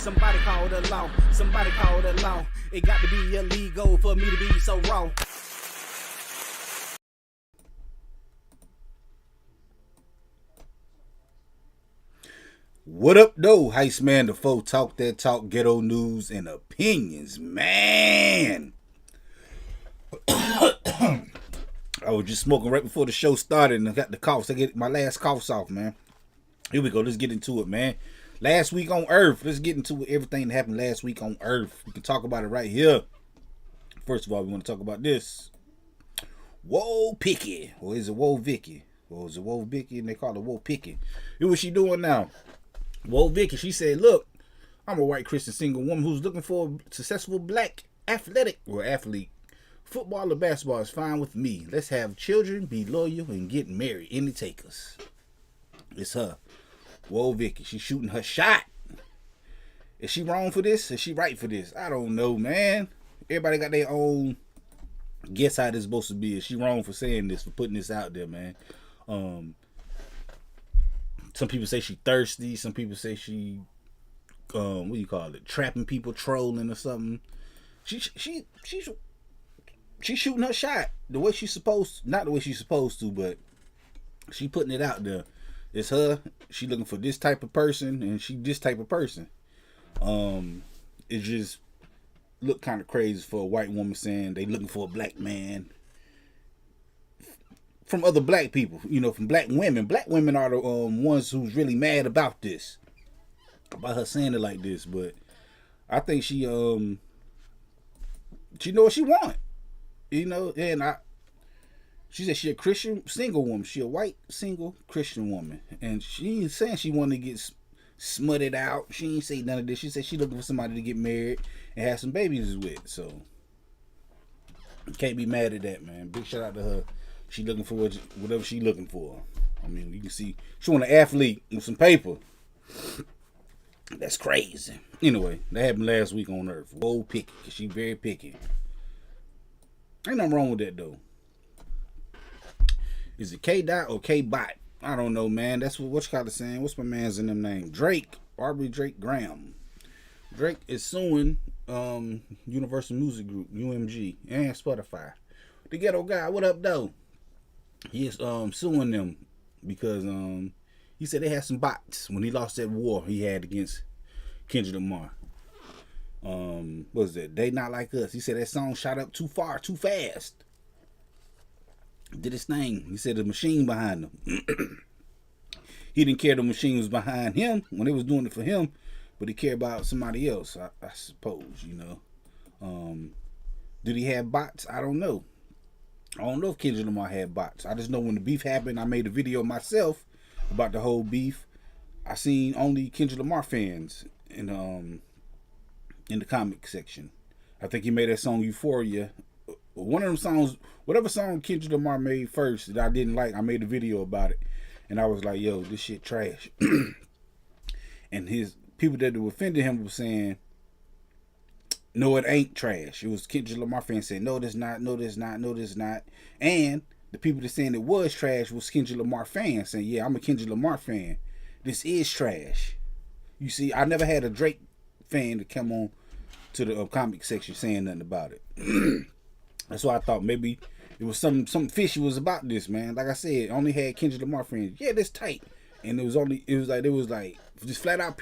Somebody call the law. Somebody call the law. It got to be illegal for me to be so raw. What up, though? Heist Man Da Foe, talk that talk, ghetto news and opinions, man. I was just smoking right before the show started and I got the coughs. I get my last coughs off, man. Here we go. Let's get into it, man. Last week on Earth. Let's get into everything that happened last week on Earth. We can talk about it right here. First of all, we want to talk about this. Whoa, Picky. Or is it Whoa Vicky? Or is it Whoa Vicky and they call it Whoa Picky? Here's what she doing now. Whoa Vicky, she said, look, I'm a white Christian single woman who's looking for a successful black athlete. Football or basketball is fine with me. Let's have children, be loyal, and get married. Any takers. It's her. Whoa Vicky, she's shooting her shot. Is she wrong for this? Is she right for this? I don't know, man. Everybody got their own guess how this is supposed to be. Is she wrong for saying this, for putting this out there, man? Some people say she thirsty. Some people say she, what do you call it? Trapping people, trolling or something. She's shooting her shot the way she's supposed. Not the way she's supposed to, but she putting it out there. It's her. She looking for this type of person, and she this type of person. It just look kind of crazy for a white woman saying they looking for a black man. From other black people, you know, from black women. Black women are the ones who's really mad about this, about her saying it like this. But I think she know what she want, you know. And she said she a Christian single woman. She a white single Christian woman, and she ain't saying she want to get smutted out. She ain't say none of this. She said she looking for somebody to get married and have some babies with. So can't be mad at that, man. Big shout out to her. She looking for whatever she looking for. I mean, you can see she want an athlete with some paper. That's crazy. Anyway, that happened last week on Earth. Whoa, picky. She very picky. Ain't nothing wrong with that, though. Is it K-Dot or K-Bot? I don't know, man. That's what you call it saying. What's my man's in them name? Drake. Aubrey Drake Graham. Drake is suing Universal Music Group, UMG, and Spotify. The Ghetto guy, what up, though? He is suing them because he said they had some bots when he lost that war he had against Kendrick Lamar. What was that? They Not Like Us. He said that song shot up too far, too fast. Did his thing. He said the machine behind him. He didn't care the machine was behind him when they was doing it for him, but he cared about somebody else, I suppose, you know. Did he have bots? I don't know. I don't know if Kendrick Lamar had bots. I just know when the beef happened, I made a video myself about the whole beef. I seen only Kendrick Lamar fans in the comic section. I think he made that song Euphoria. One of them songs, whatever song Kendrick Lamar made first that I didn't like, I made a video about it. And I was like, yo, this shit trash. And his people that were offended him were saying, no, it ain't trash. It was Kendrick Lamar fans saying, no, this not, no, this not, no, this not. And the people that saying it was trash was Kendrick Lamar fans saying, yeah, I'm a Kendrick Lamar fan. This is trash. You see, I never had a Drake fan to come on to the comic section saying nothing about it. That's why I thought maybe it was something fishy was about this, man. Like I said, only had Kendrick Lamar fans. Yeah, this tight. And it was like just flat out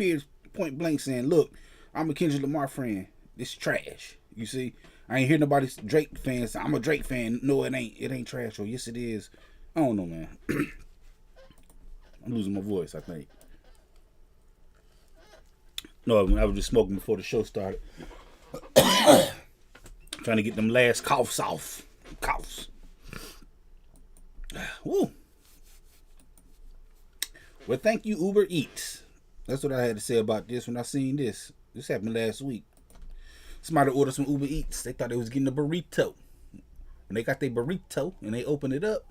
point blank saying, look, I'm a Kendrick Lamar fan. This trash. You see, I ain't hear nobody Drake fans say, I'm a Drake fan. No, it ain't. It ain't trash. Or yes, it is. I don't know, man. I'm losing my voice, I think. No, I was just smoking before the show started. Trying to get them last coughs off. Coughs. Woo. Well, thank you, Uber Eats. That's what I had to say about this when I seen this. This happened last week. Somebody ordered some Uber Eats. They thought they was getting a burrito. When they got their burrito and they opened it up,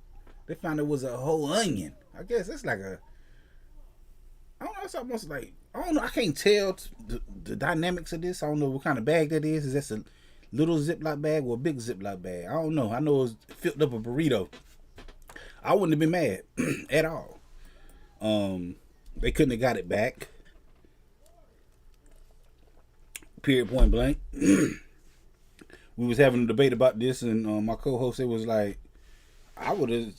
they found it was a whole onion. I guess it's like I don't know, it's almost like, I don't know, I can't tell the dynamics of this. I don't know what kind of bag that is. Is that a little Ziploc bag or a big Ziploc bag? I don't know. I know it was filled up a burrito. I wouldn't have been mad at all. They couldn't have got it back. Period, point blank. We was having a debate about this, and my co-host, it was like, I would have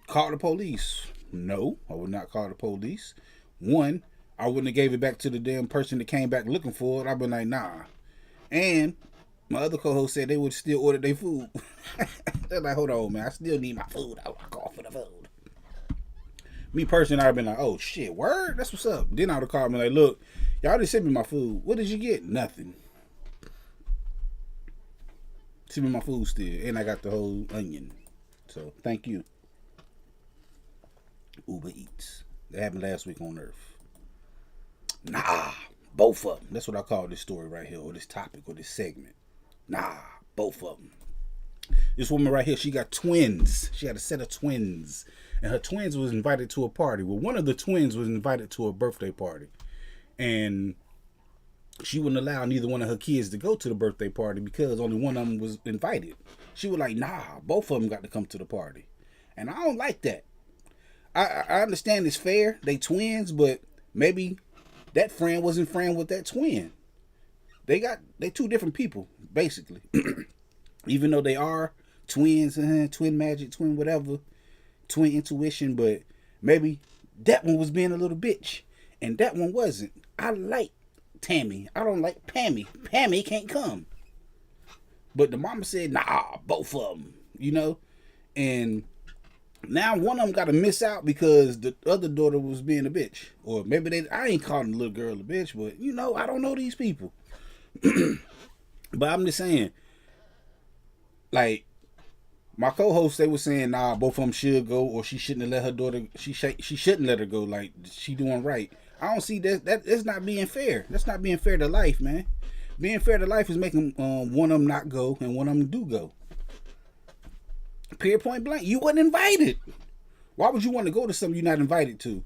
called the police. No, I would not call the police. One, I wouldn't have gave it back to the damn person that came back looking for it. I'd been like, nah. And my other co-host said they would still order their food. They're like, hold on, man, I still need my food. I call for the food. Me personally, I'd been like, oh shit, word? That's what's up. Then I would have called me like, look, y'all just sent me my food. What did you get? Nothing. Send me my food still. And I got the whole onion. So, thank you. Uber Eats. That happened last week on Earth. Nah, both of them. That's what I call this story right here, or this topic, or this segment. Nah, both of them. This woman right here, she got twins. She had a set of twins. And her twins was invited to a party. Well, one of the twins was invited to a birthday party. And she wouldn't allow neither one of her kids to go to the birthday party because only one of them was invited. She was like, nah, both of them got to come to the party. And I don't like that. I understand it's fair. They twins, but maybe that friend wasn't friend with that twin. They two different people, basically. Even though they are twins, twin magic, twin whatever, twin intuition, but maybe that one was being a little bitch and that one wasn't. I like Tammy. I don't like Pammy. Pammy can't come. But the mama said, nah, both of them, you know? And now one of them got to miss out because the other daughter was being a bitch. Or maybe I ain't calling the little girl a bitch, but you know, I don't know these people. But I'm just saying, like, my co-hosts, they were saying, nah, both of them should go, or she shouldn't have let her daughter, she shouldn't let her go, like, she doing right. I don't see that's not being fair. That's not being fair to life, man. Being fair to life is making one of them not go and one of them do go. Period, point blank. You wasn't invited. Why would you want to go to something you're not invited to?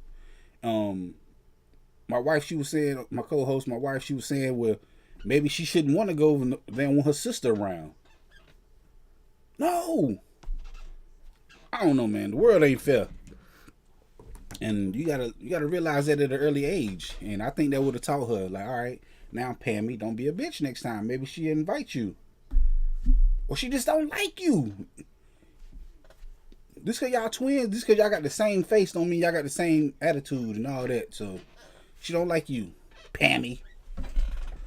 My wife, she was saying, my co-host, my wife, she was saying, well, maybe she shouldn't want to go when they don't want her sister around. No. I don't know, man. The world ain't fair. And you gotta realize that at an early age. And I think that would have taught her, like, all right, now Pammy, don't be a bitch next time. Maybe she invite you. Or she just don't like you. This cause y'all twins, this cause y'all got the same face don't mean y'all got the same attitude and all that. So she don't like you. Pammy.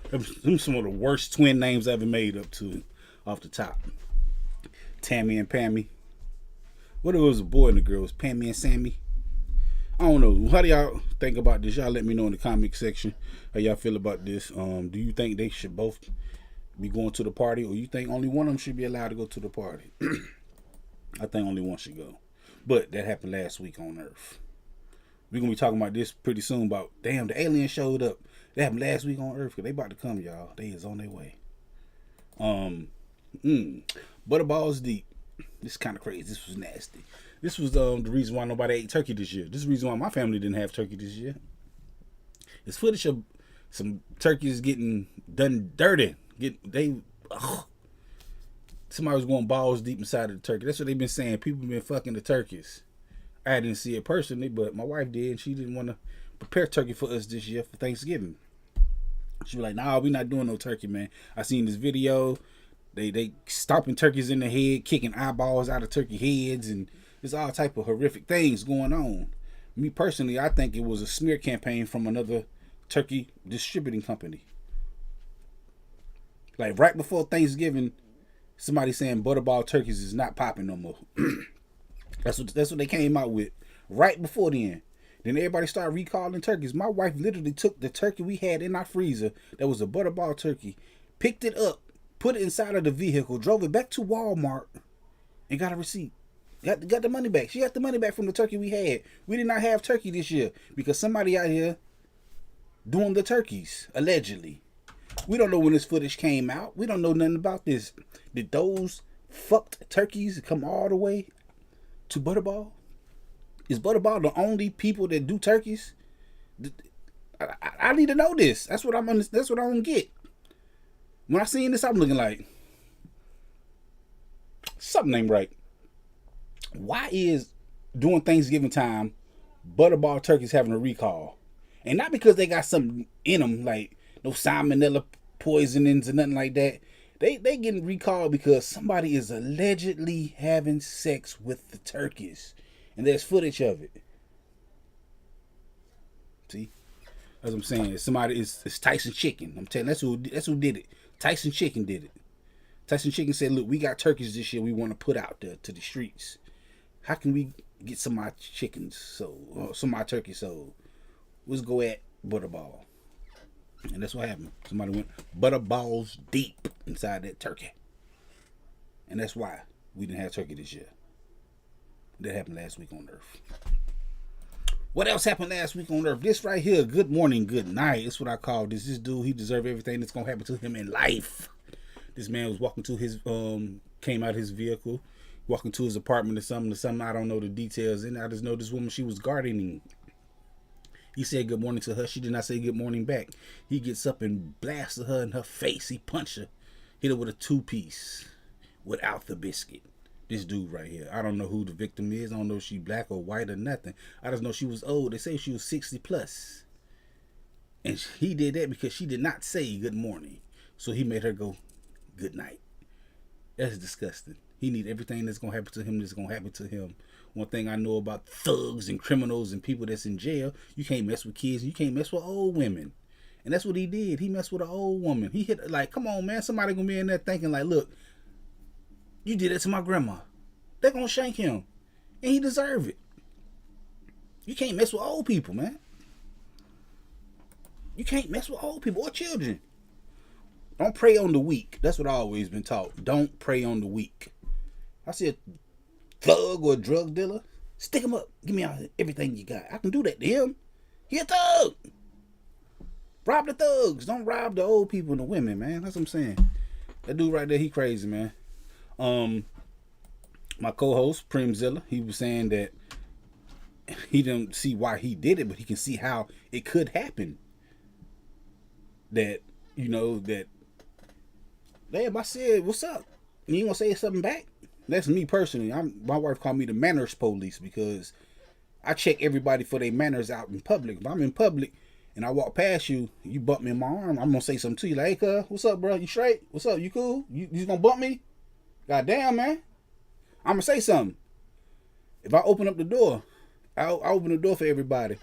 Them some of the worst twin names I ever made up to off the top. Tammy and Pammy. What if it was a boy and a girl? It was Pammy and Sammy? I don't know. How do y'all think about this? Y'all let me know in the comment section how y'all feel about this. Do you think they should both be going to the party, or you think only one of them should be allowed to go to the party? I think only one should go. But that happened last week on Earth. We're going to be talking about this pretty soon about, damn, the aliens showed up. That happened last week on Earth because they about to come, y'all. They is on their way. Butterballs deep. This is kind of crazy. This was nasty. This was the reason why nobody ate turkey this year. This is the reason why my family didn't have turkey this year. It's footage of some turkeys getting done dirty. Somebody was going balls deep inside of the turkey. That's what they've been saying. People been fucking the turkeys. I didn't see it personally, but my wife did. And she didn't want to prepare turkey for us this year for Thanksgiving. She was like, nah, we not doing no turkey, man. I seen this video. They stomping turkeys in the head, kicking eyeballs out of turkey heads, and there's all type of horrific things going on. Me personally, I think it was a smear campaign from another turkey distributing company. Like right before Thanksgiving, somebody saying butterball turkeys is not popping no more. That's what they came out with right before then. Then everybody started recalling turkeys. My wife literally took the turkey we had in our freezer that was a butterball turkey, picked it up, put it inside of the vehicle, drove it back to Walmart, and got a receipt. Got the money back. She got the money back from the turkey we had. We did not have turkey this year because somebody out here doing the turkeys, allegedly. We don't know when this footage came out. We don't know nothing about this. Did those fucked turkeys come all the way to Butterball? Is Butterball the only people that do turkeys? I need to know this. That's what I don't get. When I seen this, I'm looking like something ain't right. Why is during Thanksgiving time Butterball turkeys having a recall? And not because they got something in them, like no salmonella poisonings or nothing like that. They getting recalled because somebody is allegedly having sex with the turkeys, and there's footage of it. See, that's what I'm saying. Somebody it's Tyson Chicken. I'm telling you, that's who did it. Tyson Chicken did it. Tyson Chicken said, "Look, we got turkeys this year. We want to put out there to the streets. How can we get some of my chickens sold, some of my turkeys sold? Let's go at Butterball." And that's what happened. Somebody went butterballs deep inside that turkey. And that's why we didn't have turkey this year. That happened last week on Earth. What else happened last week on Earth? This right here, good morning, good night. That's what I call this. This dude, he deserves everything that's going to happen to him in life. This man was walking to his, came out of his vehicle, walking to his apartment or something. I don't know the details. And I just know this woman, she was gardening. He said good morning to her. She did not say good morning back. He gets up and blasted her in her face. He punched her. Hit her with a 2-piece without the biscuit. This dude right here. I don't know who the victim is. I don't know if she black or white or nothing. I just know she was old. They say she was 60 plus. And he did that because she did not say good morning. So he made her go good night. That's disgusting. He need everything that's going to happen to him that's going to happen to him. One thing I know about thugs and criminals and people that's in jail, you can't mess with kids. You can't mess with old women. And that's what he did. He messed with an old woman. He hit, like, come on, man. Somebody going to be in there thinking, like, look, you did it to my grandma. They're going to shank him. And he deserve it. You can't mess with old people, man. You can't mess with old people or children. Don't prey on the weak. That's what I've always been taught. Don't prey on the weak. I see a thug or a drug dealer, stick him up. Give me everything you got. I can do that to him. He a thug. Rob the thugs. Don't rob the old people and the women, man. That's what I'm saying. That dude right there, he crazy, man. My co-host, Primzilla, he was saying that he didn't see why he did it, but he can see how it could happen. That, you know, that, damn, I said, what's up? You ain't gonna say something back? That's me personally. My wife called me the manners police because I check everybody for their manners out in public. If I'm in public and I walk past you, you bump me in my arm, I'm gonna say something to you like, hey, cuz, what's up, bro? You straight? What's up? You cool? You just gonna bump me? Goddamn, man. I'm gonna say something. If I open up the door, I open the door for everybody.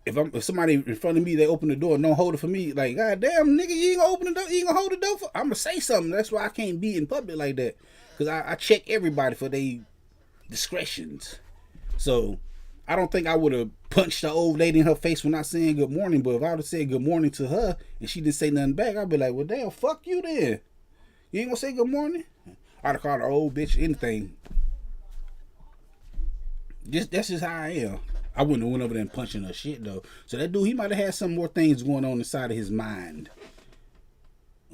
If somebody in front of me, they open the door, don't hold it for me. Like, goddamn, nigga, you ain't gonna open the door. You ain't gonna hold the door for. I'm gonna say something. That's why I can't be in public like that, cause I check everybody for their discretions. So I don't think I would have punched the old lady in her face when I saying good morning. But if I would have said good morning to her and she didn't say nothing back, I'd be like, well, damn, fuck you then. You ain't gonna say good morning? I'd have called her old bitch, anything. That's just how I am. I wouldn't have went over there and punching her shit though. So that dude, he might have had some more things going on inside of his mind.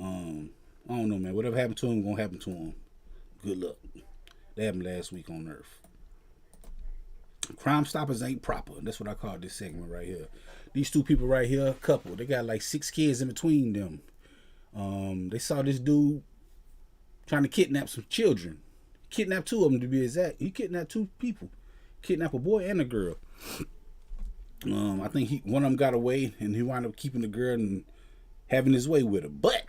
I don't know, man. Whatever happened to him, gonna happen to him. Good luck. That happened last week on Earth. Crime Stoppers ain't proper. That's what I call this segment right here. These two people right here, a couple. They got like 6 kids in between them. They saw this dude trying to kidnap some children. Kidnapped 2 of them to be exact. He kidnapped 2 people. Kidnapped a boy and a girl. I think one of them got away and he wound up keeping the girl and having his way with her. But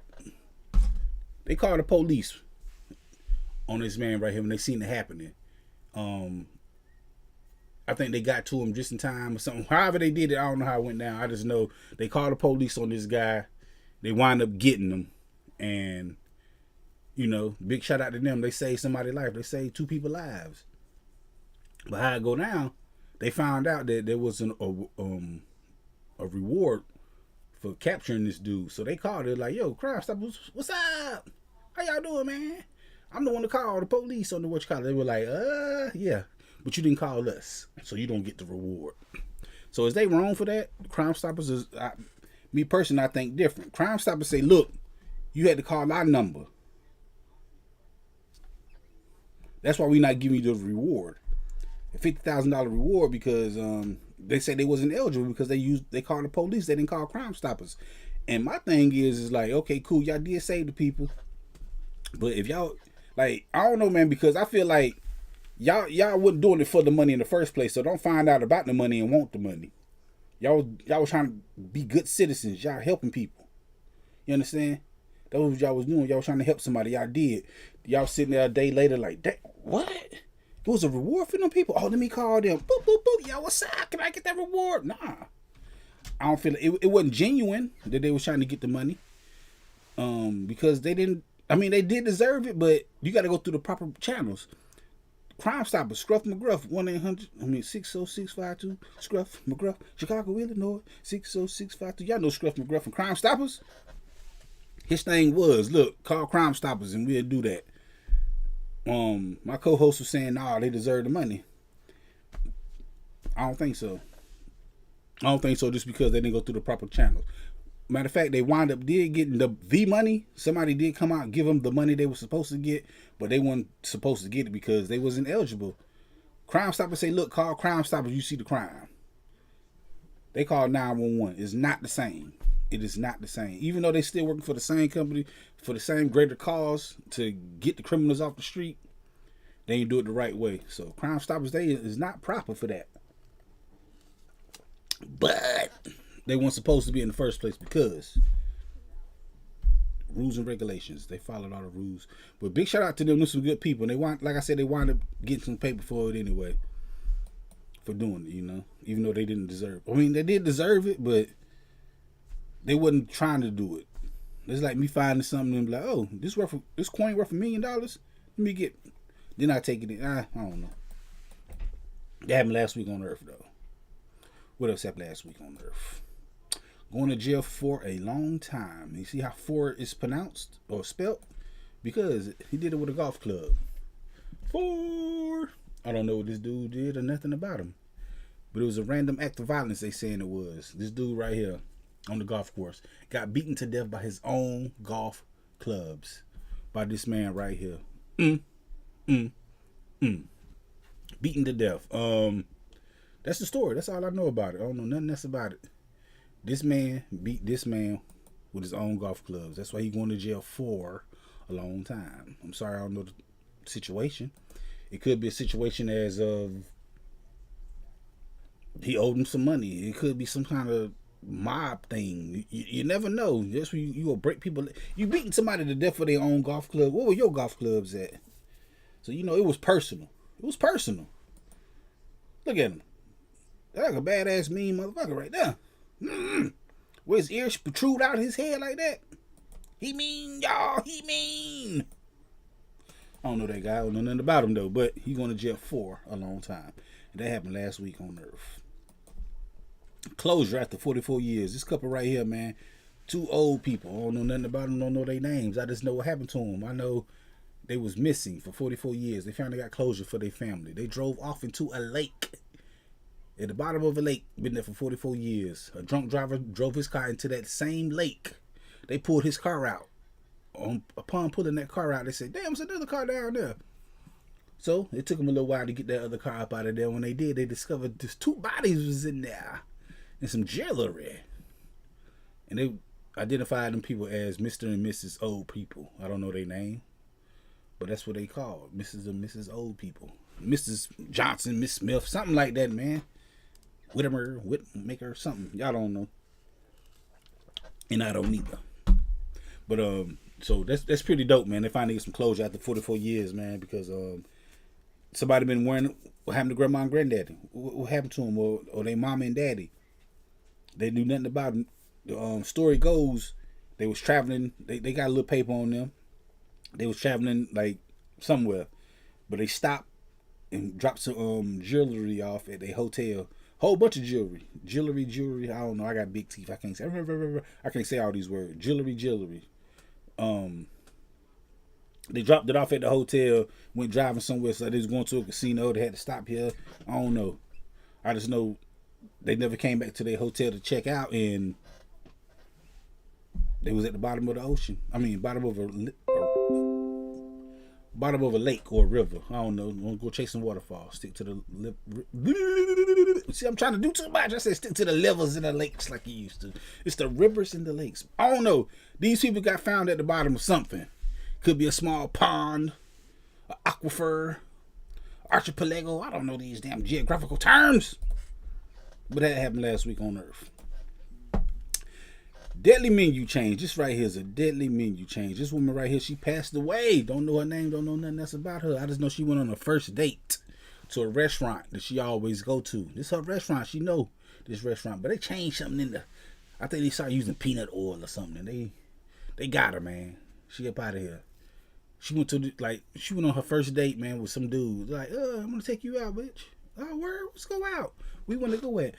they called the police on this man right here when they seen it happening. I think they got to him just in time or something. However they did it, I don't know how it went down. I just know they called the police on this guy. They wind up getting him. And, you know, big shout out to them. They saved somebody's life. They saved 2 people's lives. But how it go down, they found out that there was a reward for capturing this dude. So they called it like, yo, Crime Stoppers, what's up? How y'all doing, man? I'm the one to call the police on the what you call it. They were like, yeah, but you didn't call us, so you don't get the reward. So is they wrong for that? Crime Stoppers is, me personally, I think different. Crime Stoppers say, look, you had to call our number. That's why we're not giving you the reward. A $50,000 reward because they said they wasn't eligible because they called the police. They didn't call Crime Stoppers. And my thing is like, okay, cool, y'all did save the people, but if y'all like, I don't know, man, because I feel like y'all wasn't doing it for the money in the first place. So don't find out about the money and want the money. Y'all was trying to be good citizens. Y'all helping people. You understand? That was what y'all was doing. Y'all was trying to help somebody. Y'all did. Y'all sitting there a day later like, what? It was a reward for them people. Oh, let me call them. Boop, boop, boop. Yo, what's up? Can I get that reward? Nah. I don't feel it wasn't genuine that they was trying to get the money. Because they didn't. I mean, they did deserve it, but you got to go through the proper channels. Crime Stoppers, Scruff McGruff, 60652, Scruff McGruff, Chicago, Illinois, 60652. Y'all know Scruff McGruff and Crime Stoppers? His thing was, look, call Crime Stoppers and we'll do that. My co-host was saying, nah, they deserve the money. I don't think so. Just because they didn't go through the proper channels. Matter of fact, they wound up getting the money. Somebody did come out and give them the money they were supposed to get, but they weren't supposed to get it because they wasn't eligible. Crime Stoppers say, look, call Crime Stoppers, you see the crime. They call 911. It's not the same. It is not the same. Even though they still working for the same company, for the same greater cause to get the criminals off the street, they ain't do it the right way. So Crime Stoppers Day is not proper for that. But they weren't supposed to be in the first place because rules and regulations. They followed all the rules. But big shout out to them. They're some good people. And like I said, they wound up getting some paper for it anyway. For doing it, you know. Even though they didn't deserve it. I mean, they did deserve it, but they wasn't trying to do it. It's like me finding something and be like, oh, this coin worth $1 million. Let me get. Then I take it in. I don't know. That happened last week on Earth, though. What else happened last week on Earth? Going to jail for a long time. You see how "for" is pronounced or spelt? Because he did it with a golf club. For. I don't know what this dude did or nothing about him. But it was a random act of violence, they saying it was. This dude right here on the golf course got beaten to death by his own golf clubs. By this man right here. Beaten to death. That's the story. That's all I know about it. I don't know nothing else about it. This man beat this man with his own golf clubs. That's why he's going to jail for a long time. I'm sorry, I don't know the situation. It could be a situation as of he owed him some money. It could be some kind of mob thing. You never know. That's when you will break people. You beating somebody to death for their own golf club. What were your golf clubs at? So you know it was personal. It was personal. Look at him. That's like a badass mean motherfucker right there. Where his ears protrude out his head like that. He mean, y'all. He mean. I don't know that guy. I don't know nothing about him though. But he going to jail for a long time. And that happened last week on Earth. Closure after 44 years. This couple right here, man. Two old people. I don't know nothing about them. Don't know their names. I just know what happened to them. I know they was missing for 44 years. They finally got closure for their family. They drove off into a lake. At the bottom of a lake. Been there for 44 years. A drunk driver drove his car into that same lake. They pulled his car out. Upon pulling that car out, they said, damn, there's another car down there. So it took them a little while to get that other car up out of there. When they did, they discovered just 2 bodies was in there. And some jewelry. And they identified them people as Mr. and Mrs. Old People. I don't know their name. But that's what they called. Mrs. and Mrs. Old People. Mrs. Johnson, Miss Smith, something like that, man. Whitmaker, something. Y'all don't know. And I don't either. But so that's pretty dope, man. They finally get some closure after 44 years, man, because somebody been wondering what happened to grandma and granddaddy. What happened to them, or their mama and daddy. They knew nothing about it. The story goes, they was traveling. They got a little paper on them. They was traveling like somewhere, but they stopped and dropped some jewelry off at a hotel. Whole bunch of jewelry. I don't know. I got big teeth. I can't say all these words. Jewelry. They dropped it off at the hotel. Went driving somewhere. So they was going to a casino. They had to stop here. I don't know. I just know they never came back to their hotel to check out, and they was at the bottom of the ocean. I mean, bottom of a lake or a river. I don't know. I'm gonna go chase some waterfalls. Stick to the See, I'm trying to do too much. I said stick to the rivers and the lakes like you used to. It's the rivers and the lakes. I don't know. These people got found at the bottom of something. Could be a small pond, an aquifer, archipelago. I don't know these damn geographical terms. But that happened last week on Earth. Deadly menu change. This right here is a deadly menu change. This woman right here, she passed away. Don't know her name, don't know nothing else about her. I just know she went on a first date to a restaurant that she always go to. This her restaurant. She know this restaurant. But they changed something in the... I think they started using peanut oil or something. They got her, man. She up out of here. She went to she went on her first date, man, with some dude. Like, I'm gonna take you out, bitch. Oh, word, let's go out. We want to go at,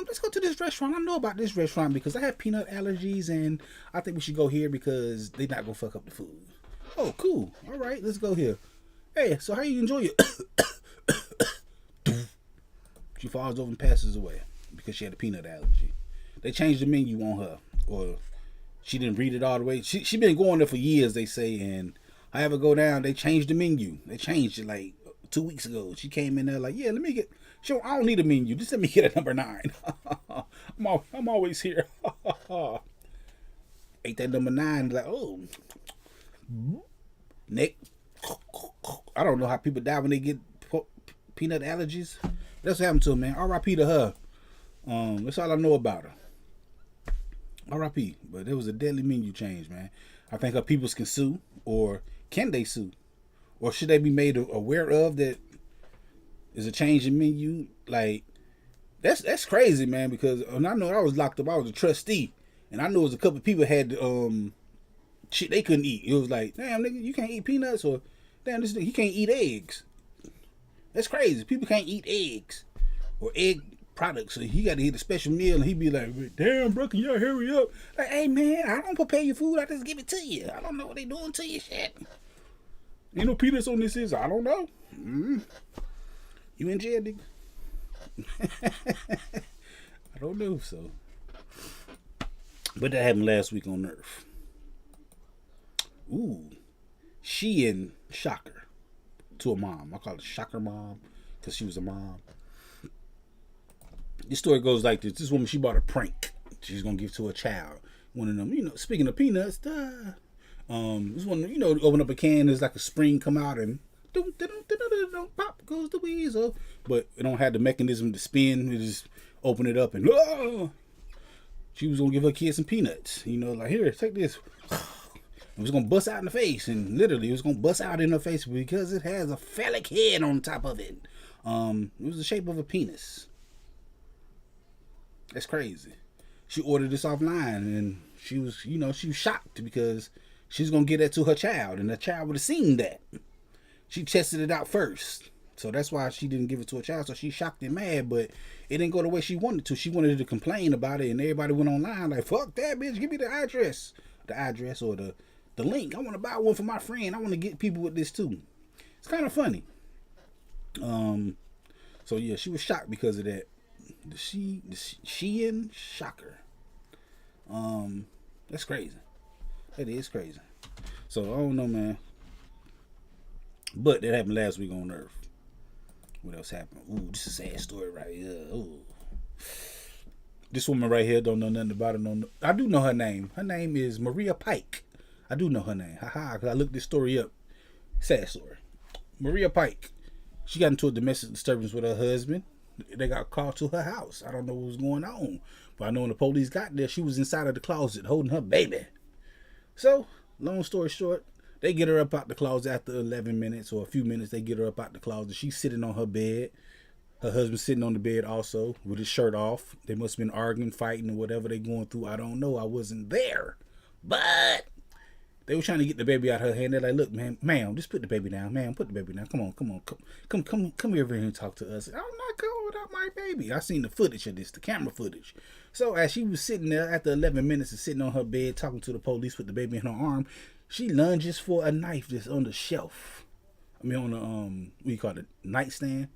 let's go to this restaurant. I know about this restaurant because I have peanut allergies and I think we should go here because they not gonna fuck up the food. Oh, cool. All right, let's go here. Hey, so how you enjoy it? She falls over and passes away because she had a peanut allergy. They changed the menu on her, or she didn't read it all the way. She been going there for years, they say, and I have her go down. They changed the menu. They changed it like 2 weeks ago. She came in there like, yeah, let me get. Sure, I don't need a menu. Just let me get a number 9. I'm always here. Ate that number 9. Like, oh, Nick. I don't know how people die when they get peanut allergies. That's what happened to her, man. R.I.P. to her. That's all I know about her. R.I.P. But there was a deadly menu change, man. I think her peoples can sue, or can they sue, or should they be made aware of that? Is a change in menu. Like, that's crazy, man, because when I know I was locked up, I was a trustee, and I know it was a couple of people had shit they couldn't eat. It was like, damn, nigga, you can't eat peanuts, or damn, this nigga, he can't eat eggs. That's crazy. People can't eat eggs or egg products, so he got to eat a special meal, and he be like, damn, bro, can y'all hurry up? Like, hey, man, I don't prepare your food, I just give it to you. I don't know what they doing to you, shit. Ain't no peanuts on this is, I don't know. You in jail, nigga? I don't know, so. But that happened last week on Earth. Ooh. She and Shocker to a mom. I call it Shocker Mom because she was a mom. This story goes like this. This woman, she bought a prank. She's going to give to a child. One of them, speaking of peanuts, this one, open up a can, there's like a spring come out and pop goes the weasel. But it don't have the mechanism to spin. It just open it up and she was gonna give her kids some peanuts. Like, here, take this. It was gonna bust out in the face, and literally it was gonna bust out in her face because it has a phallic head on top of it. It was the shape of a penis. That's crazy. She ordered this offline, and she was shocked because she's gonna give that to her child, and the child would have seen that. She tested it out first. So that's why she didn't give it to her child. So she's shocked and mad, but it didn't go the way she wanted to. She wanted to complain about it, and everybody went online like, fuck that, bitch. Give me the address. The address or the link. I want to buy one for my friend. I want to get people with this too. It's kind of funny. So yeah, she was shocked because of that. She and Shocker. That's crazy. That is crazy. So I don't know, man. But that happened last week on Earth. What else happened? Ooh, this is a sad story right here. Ooh. This woman right here don't know nothing about her. I do know her name. Her name is Maria Pike. I do know her name. Haha, because I looked this story up. Sad story. Maria Pike. She got into a domestic disturbance with her husband. They got called to her house. I don't know what was going on. But I know when the police got there, she was inside of the closet holding her baby. So, long story short, they get her up out the closet after 11 minutes or a few minutes. They get her up out the closet. She's sitting on her bed. Her husband's sitting on the bed also with his shirt off. They must have been arguing, fighting, or whatever they going through. I don't know. I wasn't there. But they were trying to get the baby out of her hand. They're like, look, ma'am, just put the baby down. Ma'am, put the baby down. Come over here and talk to us. I'm not going without my baby. I seen the footage of this, the camera footage. So as she was sitting there after 11 minutes and sitting on her bed talking to the police with the baby in her arm, she lunges for a knife that's on the shelf. On the, what do you call it, nightstand.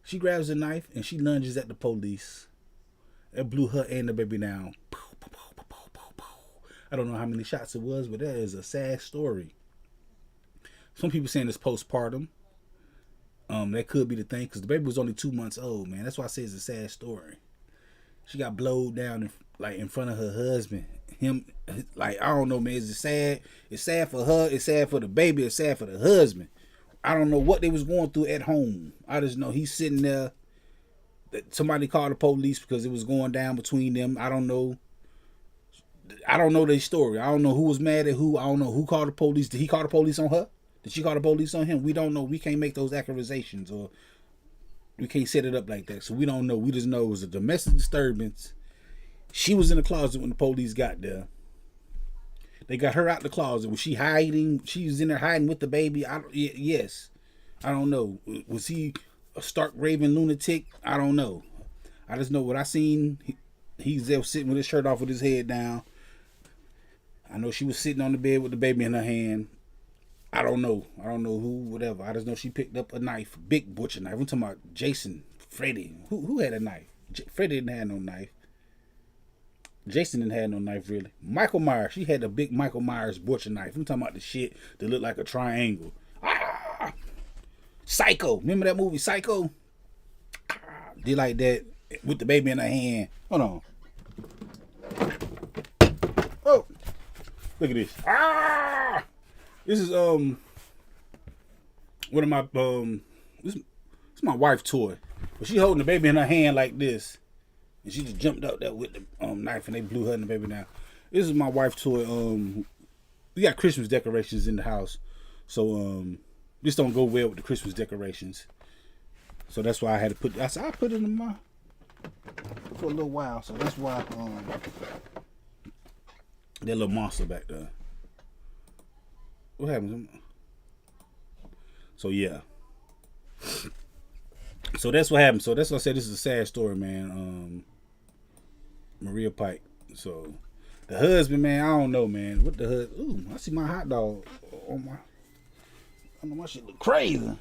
She grabs the knife and she lunges at the police. It blew her and the baby down. I don't know how many shots it was, but that is a sad story. Some people saying it's postpartum. That could be the thing, because the baby was only 2 months old, man. That's why I say it's a sad story. She got blowed down in front of her husband. Him, like, I don't know, man. Is it sad? It's sad for her. It's sad for the baby. It's sad for the husband. I don't know what they was going through at home. I just know he's sitting there Somebody called the police because it was going down between them. I don't know. I don't know their story. I don't know who was mad at who. I don't know who called the police. Did he call the police on her? Did she call the police on him? We don't know. We can't make those accusations, or we can't set it up like that. So we don't know. We just know it was a domestic disturbance. She was in the closet when the police got there. They got her out the closet. Was she hiding? She was in there hiding with the baby. Yes. I don't know. Was he a stark raving lunatic? I don't know. I just know what I seen. He's there sitting with his shirt off with his head down. I know she was sitting on the bed with the baby in her hand. I don't know. I don't know who, whatever. I just know she picked up a knife, big butcher knife. I'm talking about Jason, Freddy. Who had a knife? Freddy didn't have no knife. Jason didn't have no knife, really. Michael Myers, she had a big Michael Myers butcher knife. I'm talking about the shit that looked like a triangle. Ah! Psycho. Remember that movie, Psycho? Ah, did like that with the baby in her hand. Hold on. Oh, look at this. Ah! This is one of my this is my wife's toy. But she holding the baby in her hand like this. And she just jumped out there with the knife and they blew her and the baby down. This is my wife's toy. We got Christmas decorations in the house. So this don't go well with the Christmas decorations. So that's why I had to put I put it in my for a little while. So that's why that little monster back there. What happened? So yeah. So that's what happened. So that's why I said this is a sad story, man. Maria Pike. So the husband, man, I don't know, man. What the husband? Ooh, I see my hot dog on my. I know my shit look crazy.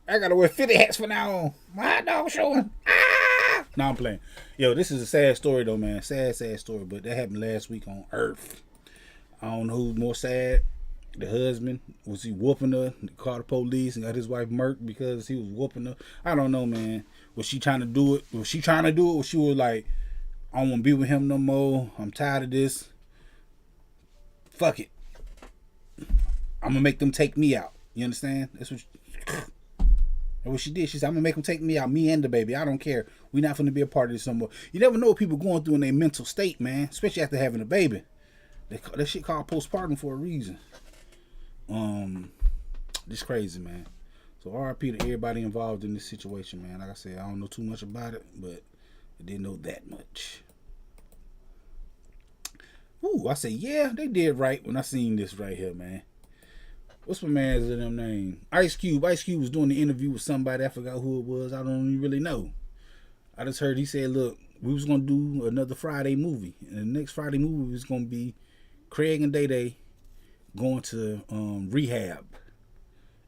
I gotta wear 50 hats from now on. My hot dog showing. Ah! No, I'm playing. Yo, this is a sad story though, man. Sad story. But that happened last week on Earth. I don't know who's more sad. The husband, was he whooping her? He called the police and got his wife murked because he was whooping her. I don't know, man. Was she trying to do it? Was she was like, I don't want to be with him no more. I'm tired of this. Fuck it. I'm going to make them take me out. You understand? That's what she did. She said, I'm going to make them take me out, me and the baby. I don't care. We're not going to be a part of this no more. You never know what people going through in their mental state, man. Especially after having a baby. That shit called postpartum for a reason. This crazy, man. So RIP to everybody involved in this situation, man. Like I said, I don't know too much about it, but I didn't know that much. Ooh, I said, yeah, they did right when I seen this right here, man. What's my man's name? Ice Cube. Ice Cube was doing the interview with somebody. I forgot who it was. I don't even really know. I just heard he said, look, we was going to do another Friday movie. And the next Friday movie was going to be Craig and Day Day going to rehab.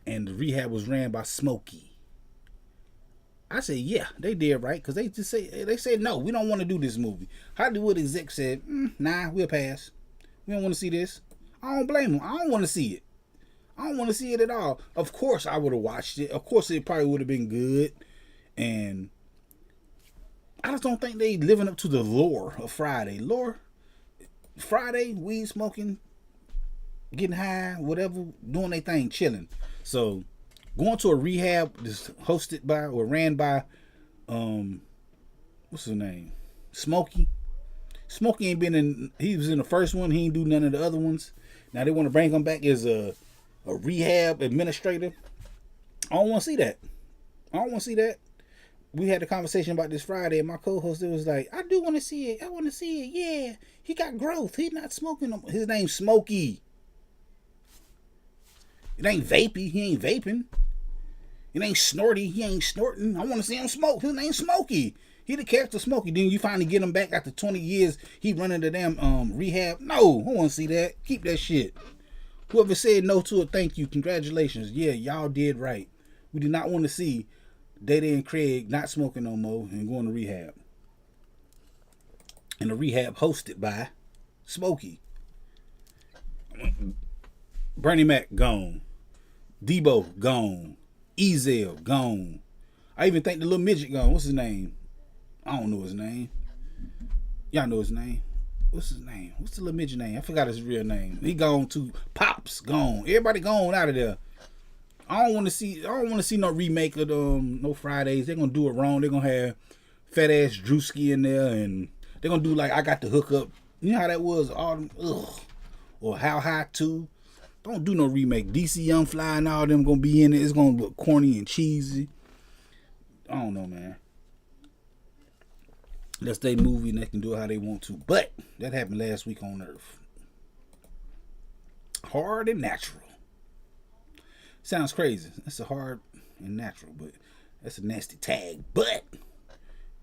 And the rehab was ran by Smokey. I said, yeah, they did right. Because they said, no, we don't want to do this movie. Hollywood exec said, nah, we'll pass. We don't want to see this. I don't blame them. I don't want to see it. I don't want to see it at all. Of course I would have watched it. Of course it probably would have been good. And I just don't think they living up to the lore of Friday. Friday, weed smoking, getting high, whatever, doing their thing, chilling. So going to a rehab that's hosted by or ran by what's his name? Smokey. Smokey ain't been in, he was in the first one, he ain't do none of the other ones. Now they want to bring him back as a rehab administrator. I don't want to see that. We had a conversation about this Friday, and my co-host was like, I do want to see it. I want to see it. Yeah, he got growth. He's not smoking. His name's Smokey. It ain't vapey. He ain't vaping. It ain't snorty. He ain't snorting. I want to see him smoke. His name's Smokey. He the character Smokey. Then you finally get him back after 20 years. He running the damn rehab. No, I want to see that. Keep that shit. Whoever said no to it, thank you. Congratulations. Yeah, y'all did right. We did not want to see Day-Day and Craig not smoking no more and going to rehab. And the rehab hosted by Smokey. Bernie Mac gone. Debo gone. Ezel gone. I even think the little midget gone. What's his name? I don't know his name. Y'all know his name. What's his name? What's the little midget name? I forgot his real name. He gone too. Pops gone. Everybody gone out of there. I don't want to see no remake of no Fridays. They're gonna do it wrong. They're gonna have fat ass Drewski in there, and they're gonna do like I Got the Hook Up. You know how that was? All them, ugh. Or How High 2. Don't do no remake. DC Young Fly and all them gonna be in it. It's gonna look corny and cheesy. I don't know, man. That's their movie and they can do it how they want to. But that happened last week on Earth. Hard and Natural. Sounds crazy. That's a hard and natural, but that's a nasty tag. But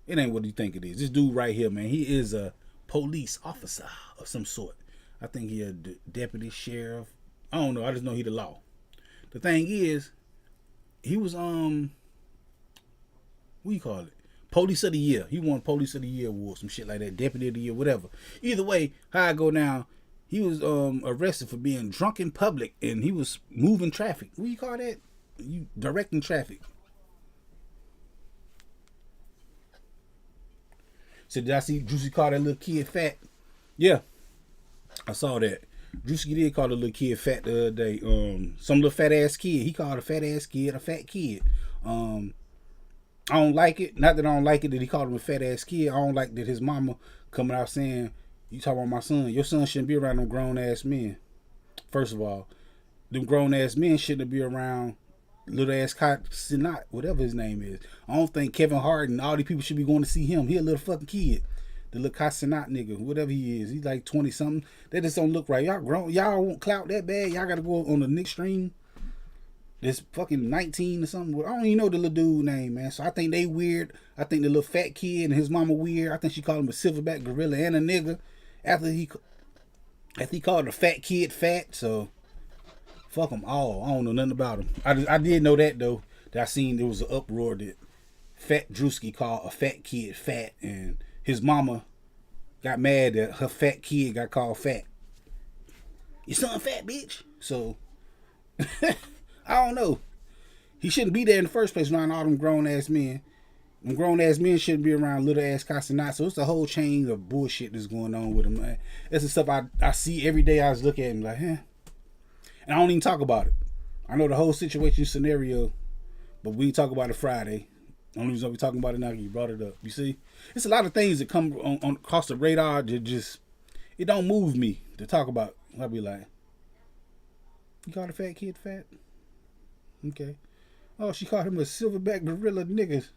it ain't what you think it is. This dude right here, man, he is a police officer of some sort. I think he a deputy sheriff. I don't know. I just know he the law. The thing is, he was what do you call it? Police of the Year. He won Police of the Year award, some shit like that. Deputy of the Year, whatever. Either way, how I go down, he was arrested for being drunk in public, and he was moving traffic. What do you call that? You directing traffic. So did I see Juicy call that little kid fat? Yeah, I saw that. Juicy did call the little kid fat the other day. Some little fat ass kid. He called a fat ass kid a fat kid. I don't like it. Not that I don't like it that he called him a fat ass kid. I don't like that his mama coming out saying, you talking about my son. Your son shouldn't be around them grown ass men. First of all, them grown ass men shouldn't be around little ass Sinat, whatever his name is. I don't think Kevin Hart and all these people should be going to see him. He a little fucking kid. The little Sinat nigga, whatever he is. He's like 20 something. That just don't look right. Y'all grown. Y'all won't clout that bad. Y'all gotta go on the next stream. This fucking 19 or something. I don't even know the little dude name, man. So I think they weird. I think the little fat kid and his mama weird. I think she called him a silverback gorilla and a nigga. After he called the fat kid fat. So fuck them all. I don't know nothing about him. I did know that though. That I seen there was an uproar that Fat Drewski called a fat kid fat, and his mama got mad that her fat kid got called fat. Your son fat, bitch. So I don't know. He shouldn't be there in the first place around all them grown ass men. Them grown ass men shouldn't be around little ass Casanat. So it's a whole chain of bullshit that's going on with him, man. That's the stuff I see every day. I just look at him like, and I don't even talk about it. I know the whole situation scenario, but we talk about it Friday. Only reason we talking about it now because you brought it up. You see, it's a lot of things that come on across the radar that just it don't move me to talk about. I'll be like, you called a fat kid fat? Okay. Oh, she called him a silverback gorilla nigga.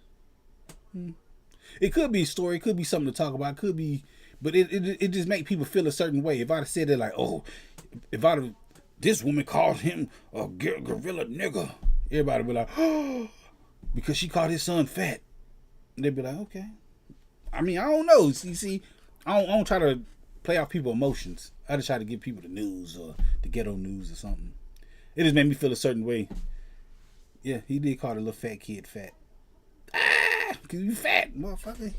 It could be a story. It could be something to talk about. It could be, but it just make people feel a certain way. If I'd have said it like, oh, if I'd have, this woman called him a gorilla nigga, everybody would be like, oh, because she called his son fat. They'd be like, okay. I mean, I don't know. See, I don't try to play off people's emotions. I just try to give people the news or the ghetto news or something. It just made me feel a certain way. Yeah, he did call the little fat kid fat. Cause you fat, motherfucker.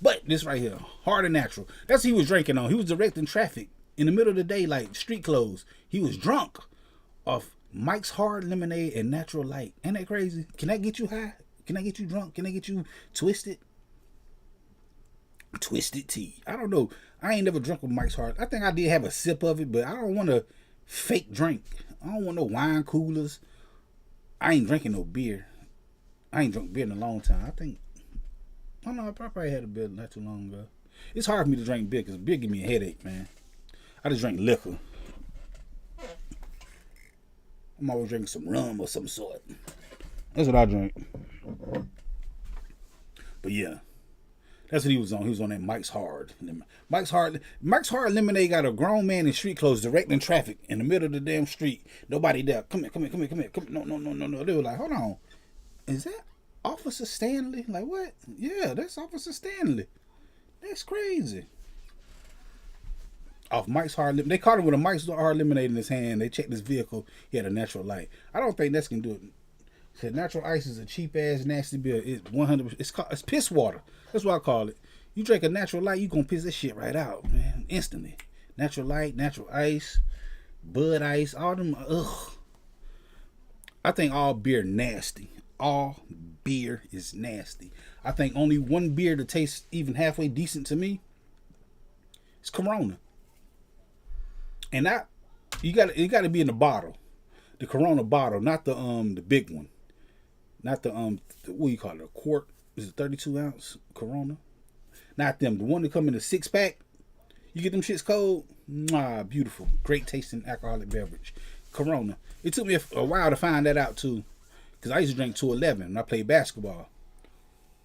But this right here, Hard and Natural. That's what he was drinking on. He was directing traffic in the middle of the day, like street clothes. He was drunk off Mike's Hard Lemonade and Natural Light. Ain't that crazy? Can that get you high? Can that get you drunk? Can that get you twisted? Twisted tea. I don't know. I ain't never drunk with Mike's Hard. I think I did have a sip of it, but I don't want a fake drink. I don't want no wine coolers. I ain't drinking no beer. I ain't drunk beer in a long time. I don't know, I probably had a beer not too long ago. It's hard for me to drink beer because beer give me a headache, man. I just drink liquor. I'm always drinking some rum or some sort. That's what I drink. But yeah, that's what he was on. He was on that Mike's Hard. Mike's Hard Lemonade got a grown man in street clothes directing traffic in the middle of the damn street. Nobody there. Come here. No. They were like, hold on. Is that Officer Stanley? Like, what? Yeah, that's Officer Stanley. That's crazy. Off Mike's Hard Lemonade. They caught him with a Mike's Hard Lemonade in his hand. They checked his vehicle. He had a Natural Light. I don't think that's going to do it. Said Natural Ice is a cheap ass nasty beer. It's 100%. It's piss water. That's what I call it. You drink a Natural Light, you gonna piss this shit right out, man, instantly. Natural Light, Natural Ice, Bud Ice, all them. Ugh. I think all beer nasty. All beer is nasty. I think only one beer that tastes even halfway decent to me is Corona. And that you got to be in the bottle. The Corona bottle, not the big one. Not what do you call it? A quart? Is it 32 ounce Corona? Not them. The one that come in a 6-pack. You get them shits cold. Mwah, beautiful. Great tasting alcoholic beverage. Corona. It took me a while to find that out too. Because I used to drink 211 when I played basketball.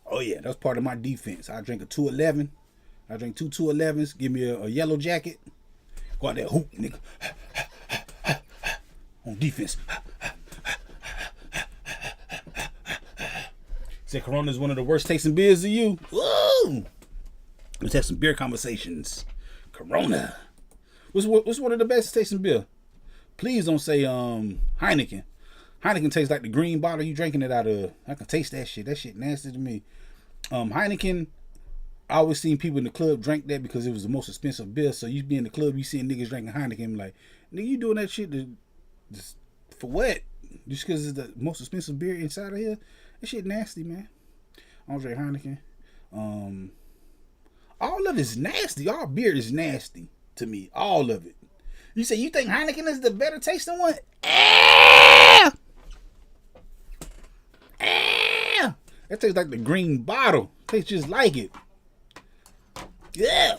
Oh yeah, that's part of my defense. I drink a 211. I drink 211s. Give me a yellow jacket. Go out there, hoop, nigga. On defense. Said Corona is one of the worst tasting beers to you. Woo! Let's have some beer conversations. Corona. What's one of the best tasting beer? Please don't say Heineken. Heineken tastes like the green bottle you drinking it out of. I can taste that shit. That shit nasty to me. Heineken, I always seen people in the club drink that because it was the most expensive beer. So you be in the club, you seeing niggas drinking Heineken, like, nigga, you doing that shit just for what? Just because it's the most expensive beer inside of here? That shit nasty, man. I don't drink Heineken. All of it's nasty. All beer is nasty to me. All of it. You say you think Heineken is the better tasting one? That tastes like the green bottle. Tastes just like it. Yeah.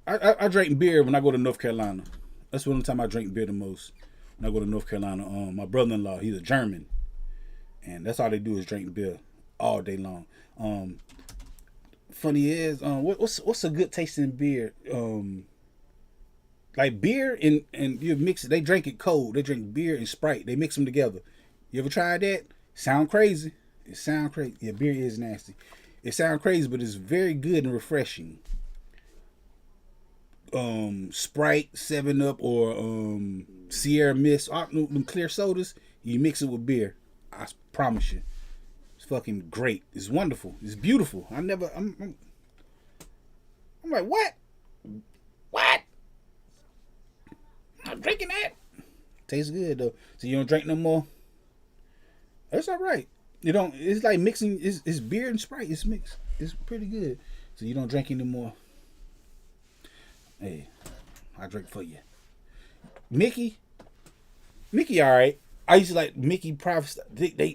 I drink beer when I go to North Carolina. That's one time I drink beer the most. When I go to North Carolina, my brother-in-law, he's a German, and that's all they do is drink beer all day long. Funny is, what's a good tasting beer? Like beer and you mix it. They drink it cold. They drink beer and Sprite. They mix them together. You ever tried that? Sound crazy. It sound crazy. Yeah, beer is nasty. It sound crazy, but it's very good and refreshing. Sprite, 7-Up, or Sierra Mist, them clear sodas. You mix it with beer. I promise you, it's fucking great. It's wonderful. It's beautiful. I'm like, what? I'm drinking that. Tastes good though. So you don't drink no more? That's all right. You don't. It's like mixing. It's beer and Sprite. It's mixed. It's pretty good. So you don't drink anymore. Hey, I drink for you. Mickey, all right. I used to like Mickey Private Stock.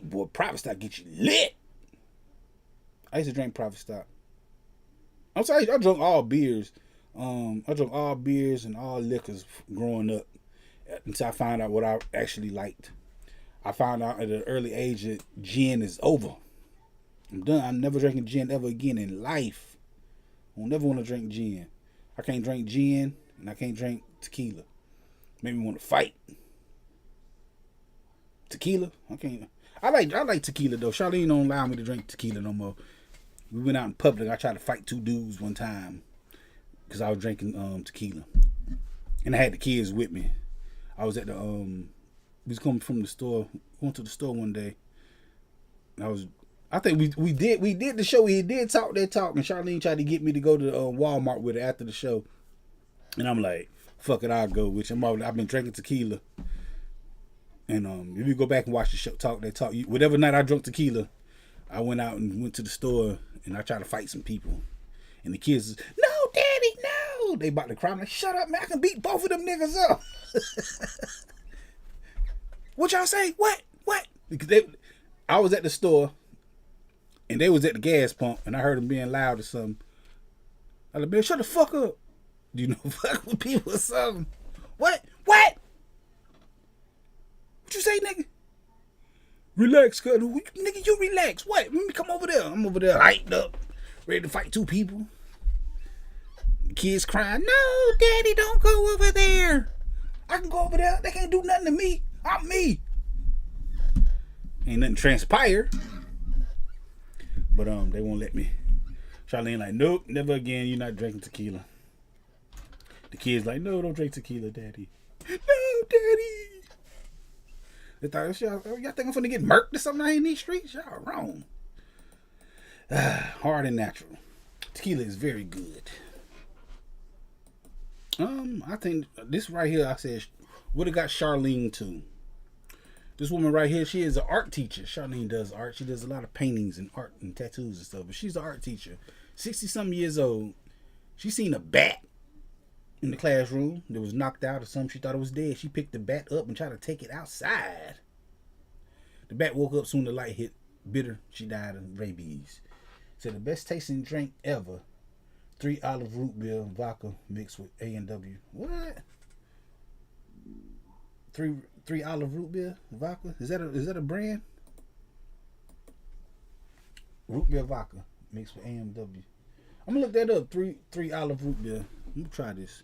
Boy, Private Stock get you lit. I used to drink Private Stock. I'm sorry, I drank all beers. I drank all beers and all liquors growing up until I found out what I actually liked. I found out at an early age that gin is over. I'm done. I'm never drinking gin ever again in life. I'll never want to drink gin. I can't drink gin and I can't drink tequila. Made me want to fight. Tequila? I can't. I like tequila though. Charlene don't allow me to drink tequila no more. We went out in public. I tried to fight 2 dudes one time because I was drinking tequila, and I had the kids with me. I was at the we was coming from the store. Went to the store one day. And I think we did the show. We did talk that talk, and Charlene tried to get me to go to Walmart with her after the show, and I'm like, fuck it, I'll go with you. I've been drinking tequila, and if you go back and watch the show, talk that talk. Whatever night I drank tequila, I went out and went to the store, and I tried to fight some people, and the kids was, no, daddy, no. They about to cry. I'm like, shut up, man. I can beat both of them niggas up. What y'all say? What? Because I was at the store, and they was at the gas pump, and I heard them being loud or something. I was like, man, shut the fuck up. Do you know fuck with people or something? What? What you say, nigga? Relax, cuz. Nigga, you relax. What? Let me come over there. I'm over there hyped up, ready to fight 2 people. The kids crying, no, daddy, don't go over there. I can go over there. They can't do nothing to me. I'm me. Ain't nothing transpire. But they won't let me. Charlene like, nope, never again. You're not drinking tequila. The kids like, no, don't drink tequila, daddy. No, daddy. They thought, y'all think I'm finna get murked or something out in these streets? Y'all wrong. Hard and natural. Tequila is very good. I think this right here, I said, would have got Charlene too. This woman right here, she is an art teacher. Charlene does art. She does a lot of paintings and art and tattoos and stuff. But she's an art teacher. 60-something years old. She seen a bat in the classroom that was knocked out or something. She thought it was dead. She picked the bat up and tried to take it outside. The bat woke up soon. The light hit. Bitter. She died of rabies. Said the best tasting drink ever. 3 olive root beer vodka mixed with A&W. What? Three olive root beer vodka? Is that a brand? Root beer vodka mixed with A&W. I'm gonna look that up. Three olive root beer. Let me try this.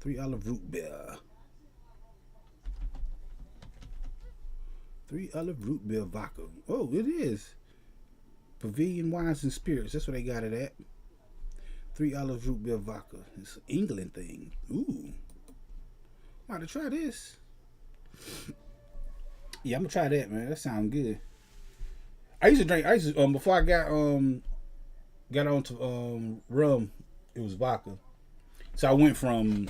Three olive root beer. 3 olive root beer vodka. Oh, it is. Pavilion Wines and Spirits. That's where they got it at. 3 olive root beer vodka. It's an England thing. Ooh. I'm about to try this. Yeah, I'm gonna try that, man. That sounds good. I used to before I got onto rum, it was vodka. So I went from,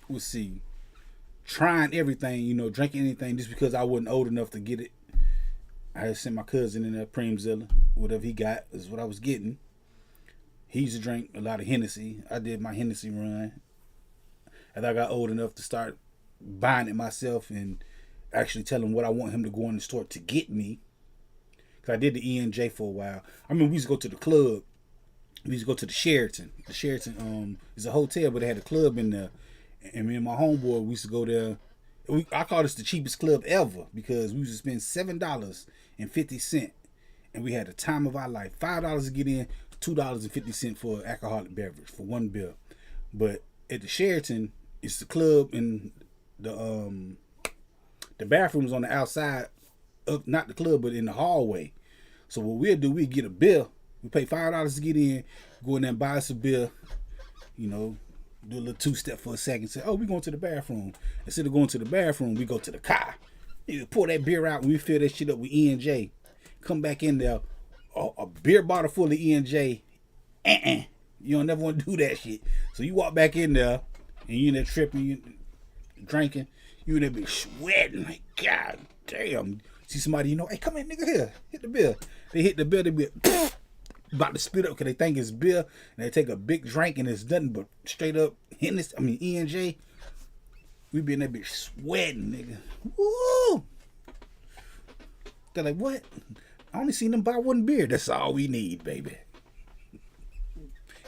let's see, trying everything, drinking anything just because I wasn't old enough to get it. I had sent my cousin in there, Preemzilla. Whatever he got is what I was getting. He used to drink a lot of Hennessy. I did my Hennessy run. And I got old enough to start buying it myself and actually tell him what I want him to go in the store to get me. Because I did the ENJ for a while. I remember we used to go to the club. We used to go to the Sheraton. The Sheraton is a hotel, but they had a club in there. And me and my homeboy, we used to go there. I call this the cheapest club ever because we used to spend $7.50. And we had the time of our life. $5 to get in, $2.50 for an alcoholic beverage, for one beer. But at the Sheraton, it's the club and the bathrooms on the outside of, not the club, but in the hallway. So what we'll do, we'll get a beer. We pay $5 to get in, go in there and buy us a beer, do a little two-step for a second, say, oh, we going to the bathroom. Instead of going to the bathroom, we go to the car. You pour that beer out and we fill that shit up with E&J. Come back in there, a beer bottle full of E&J. You don't never want to do that shit. So you walk back in there and you in there tripping, you drinking, you in there be sweating like, God damn. See somebody, hey, come here, nigga, here, hit the beer. They hit the beer, they be about to spit up because they think it's beer, and they take a big drink and it's nothing but straight up E&J. We be in that bitch sweating, nigga. Woo! They're like, what? I only seen them buy one beer. That's all we need, baby.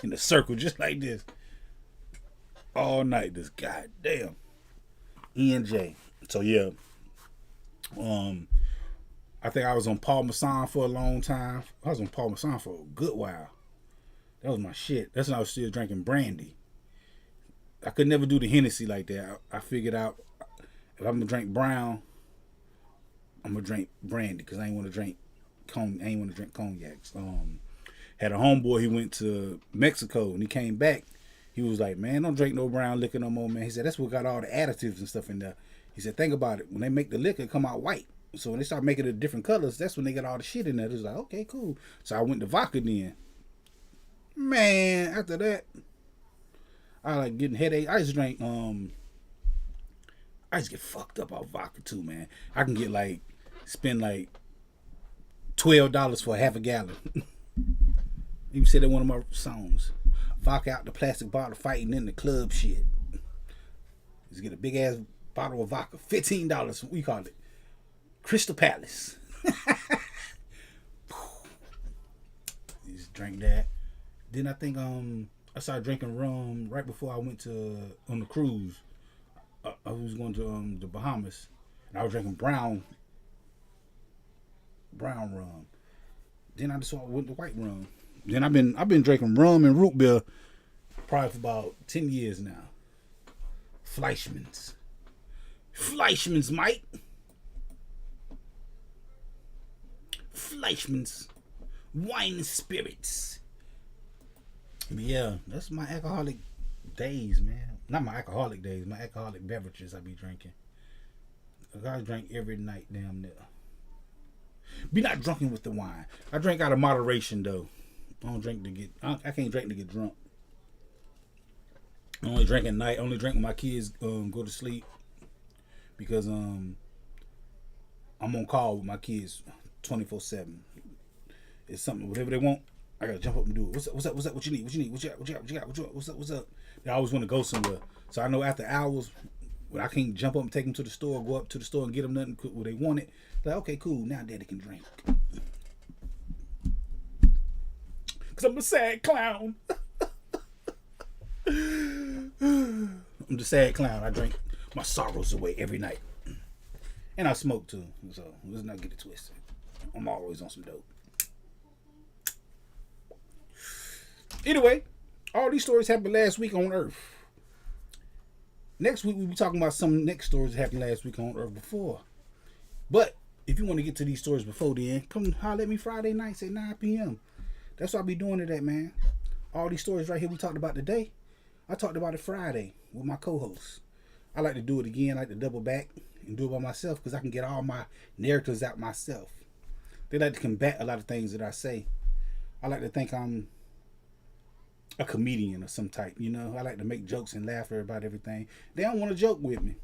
In a circle just like this. All night, this goddamn E&J. So yeah. I think I was on Maaaaaaan for a long time. I was on Maaaaaaan for a good while. That was my shit. That's when I was still drinking brandy. I could never do the Hennessy like that. I figured out if I'm gonna drink brown, I'm gonna drink brandy because I ain't want to drink cognacs. Had a homeboy. He went to Mexico and he came back. He was like, man, don't drink no brown liquor no more, man. He said that's what got all the additives and stuff in there. He said, think about it. When they make the liquor, it come out white. So when they start making it different colors, that's when they got all the shit in there. It was like, okay, cool. So I went to vodka then. Man, after that, I like getting headache. I used to drink, I used to get fucked up off vodka too, man. I can get spend $12 for a half a gallon. You said that one of my songs. Vodka out the plastic bottle, fighting in the club shit. Just get a big ass bottle of vodka, $15. We call it Crystal Palace. Just drink that. Then I think I started drinking rum right before I went on the cruise. I was going to the Bahamas, and I was drinking brown rum. Then I just went to white rum. Then I've been drinking rum and root beer probably for about 10 years now. Fleischmann's, Mike. Fleischmann's wine and spirits. But yeah, that's my alcoholic days, man. Not my alcoholic days, my alcoholic beverages I be drinking. I drink every night, damn near. Be not drunken with the wine. I drink out of moderation though. I don't drink to get. I can't drink to get drunk. I only drink at night. I only drink when my kids go to sleep because I'm on call with my kids 24/7. It's something whatever they want. I gotta jump up and do it. What's up? What's up? What's up? What you need? What you need? What you got? What you got? What you got? What you got? What's up? What's up? They always want to go somewhere, so I know after hours when I can't jump up and take them to the store, go up to the store and get them nothing what they wanted. Like, okay, cool. Now Daddy can drink. Cause I'm a sad clown. I'm the sad clown. I drink my sorrows away every night, and I smoke too. So let's not get it twisted. I'm always on some dope. Anyway, all these stories happened last week on Earth. Next week we'll be talking about some next stories that happened last week on Earth before. But if you want to get to these stories before then, come holler at me Friday nights at 9 p.m. That's what I'll be doing today, man. All these stories right here we talked about today, I talked about it Friday with my co-host. I like to do it again. I like to double back and do it by myself because I can get all my narratives out myself. They like to combat a lot of things that I say. I like to think I'm a comedian of some type, you know. I like to make jokes and laugh about everything. They don't want to joke with me.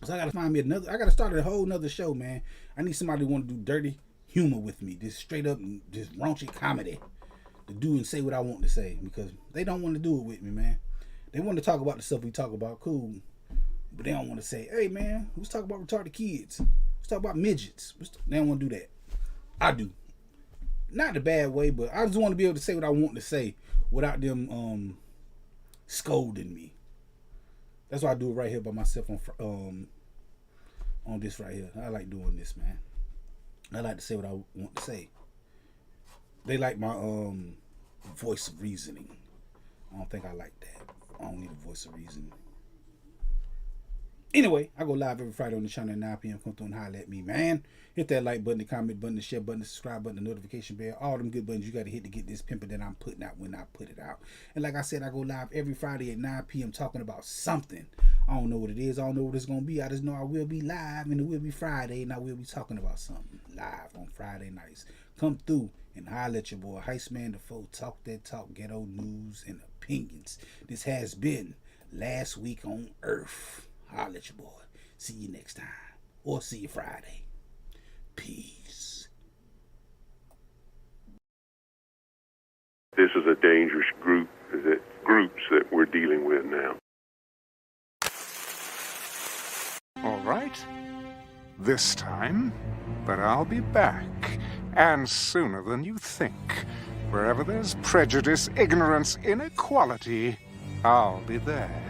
So I gotta find me another. I gotta start a whole nother show, man. I need somebody who want to do dirty humor with me. Just straight up, just raunchy comedy. To do and say what I want to say. Because they don't want to do it with me, man. They want to talk about the stuff we talk about, cool. But they don't want to say, hey man, let's talk about retarded kids. Let's talk about midgets. They don't want to do that. I do. Not in a bad way, but I just want to be able to say what I want to say without them scolding me. That's why I do it right here by myself on this right here. I like doing this, man. I like to say what I want to say. They like my voice of reasoning. I don't think I like that. I don't need a voice of reasoning. Anyway, I go live every Friday on the channel at 9 p.m. Come through and holler at me, man. Hit that like button, the comment button, the share button, the subscribe button, the notification bell. All them good buttons you got to hit to get this pimping that I'm putting out when I put it out. And like I said, I go live every Friday at 9 p.m. talking about something. I don't know what it is. I don't know what it's going to be. I just know I will be live and it will be Friday and I will be talking about something live on Friday nights. Come through and holler at your boy, Heist Man Da Foe. Talk that talk, ghetto news and opinions. This has been Last Week on Earth. Holla at your boy. See you next time. Or see you Friday. Peace. This is a dangerous groups that we're dealing with now. All right. This time, but I'll be back, and sooner than you think. Wherever there's prejudice, ignorance, inequality, I'll be there.